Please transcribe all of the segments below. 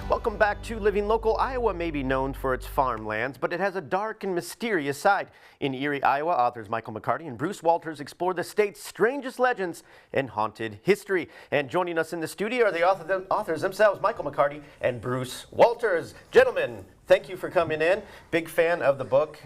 Welcome back to Living Local. Iowa may be known for its farmlands, but it has a dark and mysterious side. In Eerie, Iowa, authors Michael McCarty and Bruce Walters explore the state's strangest legends and haunted history. And joining us in the studio are the authors themselves, Michael McCarty and Bruce Walters. Gentlemen, thank you for coming in. Big fan of the book.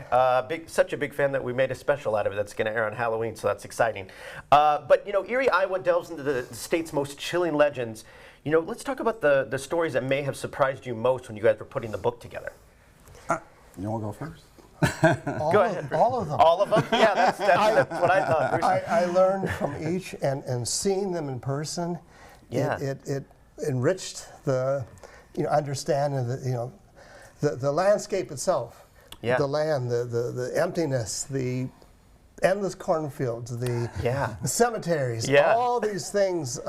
Such a big fan that we made a special out of it that's going to air on Halloween, so that's exciting. But, you know, Eerie, Iowa delves into the state's most chilling legends. You know, let's talk about the stories that may have surprised you most when you guys were putting the book together. You want to go first? Go ahead. All of them. All of them? Yeah, that's what I thought. Bruce. I learned from each, and seeing them in person, Yeah. it enriched the understanding of the landscape itself. Yeah. The land, the emptiness, the endless cornfields, the cemeteries, Yeah. all these things.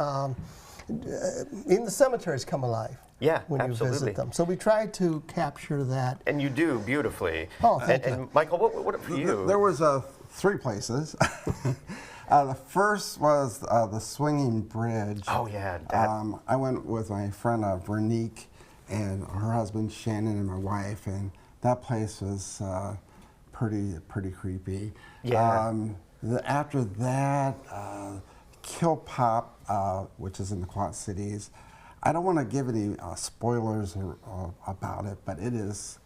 Even the cemeteries come alive. Yeah, when absolutely. you visit them. So we tried to capture that. And you do beautifully. Oh, thank you. And Michael, what for you? There was three places. The first was the Swinging Bridge. Oh yeah. I went with my friend Veronique and her husband Shannon and my wife, and that place was pretty creepy. Yeah. After that, Kill Pop, which is in the Quad Cities. I don't want to give any spoilers about it, but it is.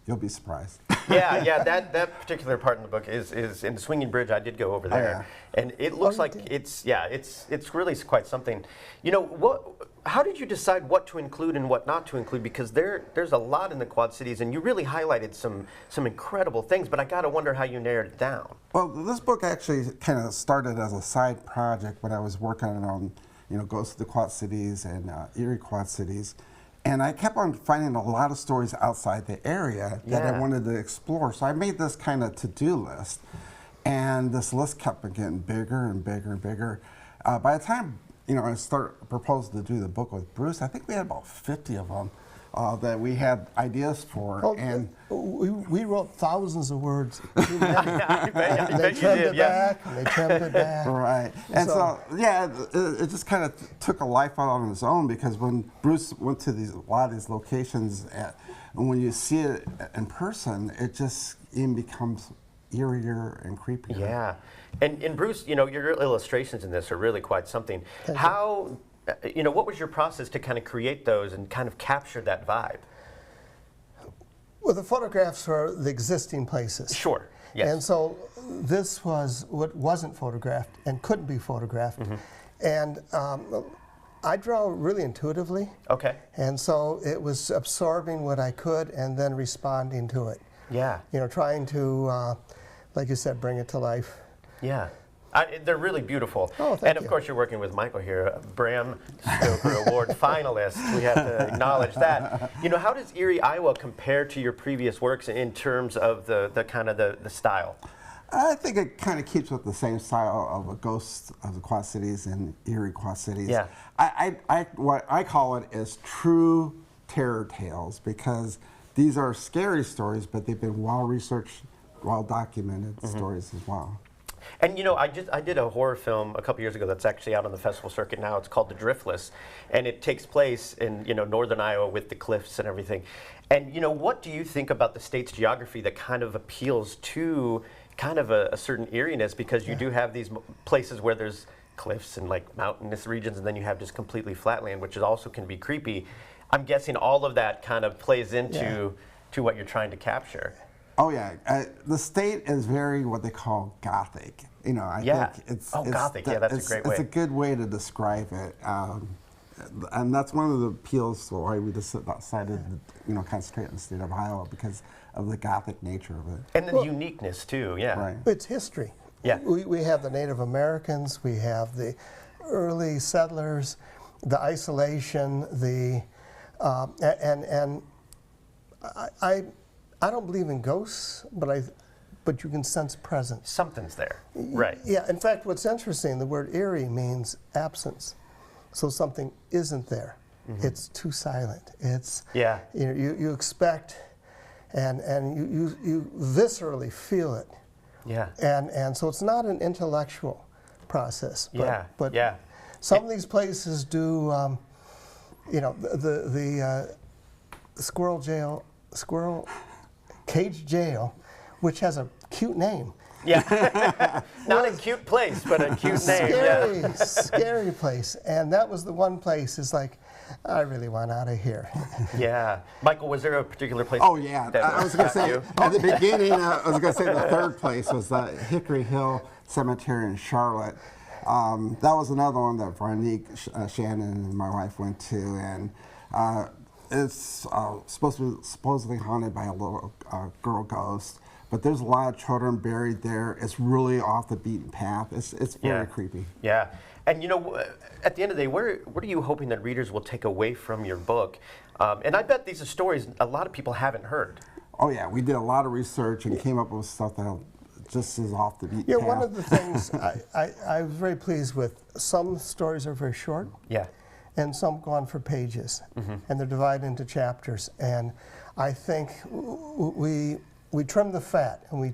You'll be surprised. yeah. That particular part in the book is in the Swinging Bridge. I did go over there, and it looks like it's really quite something. You know, how did you decide what to include and what not to include? Because there's a lot in the Quad Cities, and you really highlighted some incredible things. But I gotta wonder how you narrowed it down. Well, this book actually kind of started as a side project when I was working on, Ghosts of the Quad Cities and Eerie Quad Cities. And I kept on finding a lot of stories outside the area that I wanted to explore. So I made this kind of to-do list. And this list kept getting bigger and bigger and bigger. By the time, I proposed to do the book with Bruce, I think we had about 50 of them that we had ideas for. Oh, and we wrote thousands of words. I bet They you trimmed did. it Yeah. back, and they trimmed it back. Right. And so it just kind of took a life out on its own, because when Bruce went to a lot of these locations, and when you see it in person, it just even becomes eerier and creepier. Yeah. And Bruce, your illustrations in this are really quite something. How, what was your process to kind of create those and kind of capture that vibe? Well, the photographs are the existing places. Sure. Yes. And so this was what wasn't photographed and couldn't be photographed. And I draw really intuitively. Okay. And so it was absorbing what I could and then responding to it. Yeah. Trying to, like you said, bring it to life. Yeah. They're really beautiful. Oh, thank and of you. course, you're working with Michael here, a Bram Stoker Award finalist. We have to acknowledge that. How does Eerie, Iowa compare to your previous works in terms of the kind of the style? I think it kind of keeps with the same style of a Ghost of the Quad Cities and Eerie Quad Cities. Yeah. What I call it is true terror tales, because these are scary stories, but they've been well-researched, well-documented stories as well. And I did a horror film a couple years ago that's actually out on the festival circuit now. It's called The Driftless, and it takes place in northern Iowa with the cliffs and everything. And what do you think about the state's geography that kind of appeals to kind of a certain eeriness, because you do have these places where there's cliffs and like mountainous regions, and then you have just completely flat land, which also can be creepy. I'm guessing all of that kind of plays into to what you're trying to capture. Oh yeah, the state is very what they call Gothic. I think it's Gothic. Yeah, that's a great way. It's a good way to describe it, and that's one of the appeals to why we decided to concentrate on the state of Iowa, because of the Gothic nature of it. And the uniqueness too. Yeah. Right. It's history. Yeah. We have the Native Americans, we have the early settlers, the isolation, and I don't believe in ghosts, but you can sense presence. Something's there. Right. Yeah, in fact, what's interesting, the word eerie means absence. So something isn't there. It's too silent. It's, you expect, and you viscerally feel it. Yeah. And so it's not an intellectual process. But Yeah. some of these places do you know, the squirrel cage jail, which has a cute name. Yeah, not a cute place, but a cute name. Scary, Yeah. scary place. And that was the one place, it's like, I really want out of here. Yeah. Michael, was there a particular place? Oh yeah, that I was going to got say you? at the beginning. I was going to say the third place was the Hickory Hill Cemetery in Charlotte. That was another one that Veronique Shannon and my wife went to, and it's supposedly haunted by a little girl ghost. But there's a lot of children buried there. It's really off the beaten path. It's very creepy. Yeah. And you know, at the end of the day, what are you hoping that readers will take away from your book? And I bet these are stories a lot of people haven't heard. Oh yeah, we did a lot of research and came up with stuff that just is off the beaten path. One of the things I was very pleased with, some stories are very short. Yeah. And some go on for pages. And they're divided into chapters. And I think we trim the fat, and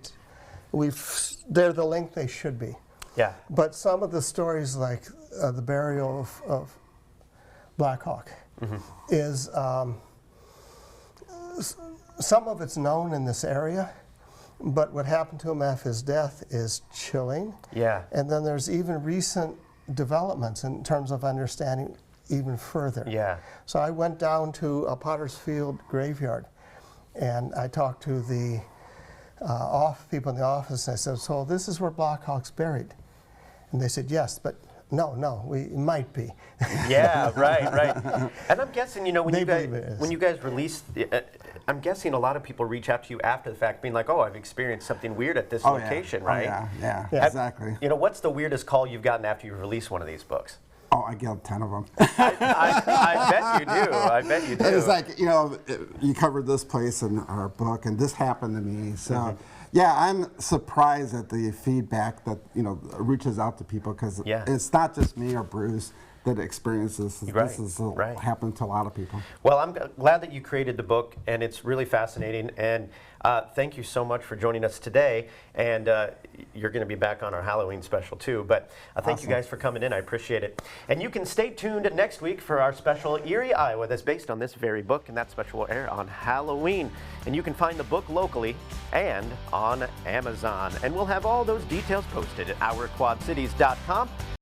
they're the length they should be. Yeah. But some of the stories, like the burial of Black Hawk, is some of it's known in this area, but what happened to him after his death is chilling. Yeah. And then there's even recent developments in terms of understanding even further. Yeah. So I went down to a Potter's Field graveyard, and I talked to the people in the office, and I said, so this is where Black Hawk's buried? And they said, yes, but no, we might be. Yeah, right. And I'm guessing, you know, when They you guys released, I'm guessing a lot of people reach out to you after the fact, being like, oh, I've experienced something weird at this location, right? Yeah, exactly. You know, what's the weirdest call you've gotten after you release one of these books? Oh, I get a ton of them. I bet you do. I bet you do. It's like, you know, you covered this place in our book, and this happened to me. So, yeah, I'm surprised at the feedback that, you know, reaches out to people, because it's not just me or Bruce that experiences this. This has happened to a lot of people. Well, I'm glad that you created the book, and it's really fascinating. And thank you so much for joining us today. And you're going to be back on our Halloween special too. But thank you guys for coming in. I appreciate it. And you can stay tuned next week for our special Eerie, Iowa, that's based on this very book. And that special will air on Halloween. And you can find the book locally and on Amazon. And we'll have all those details posted at ourquadcities.com.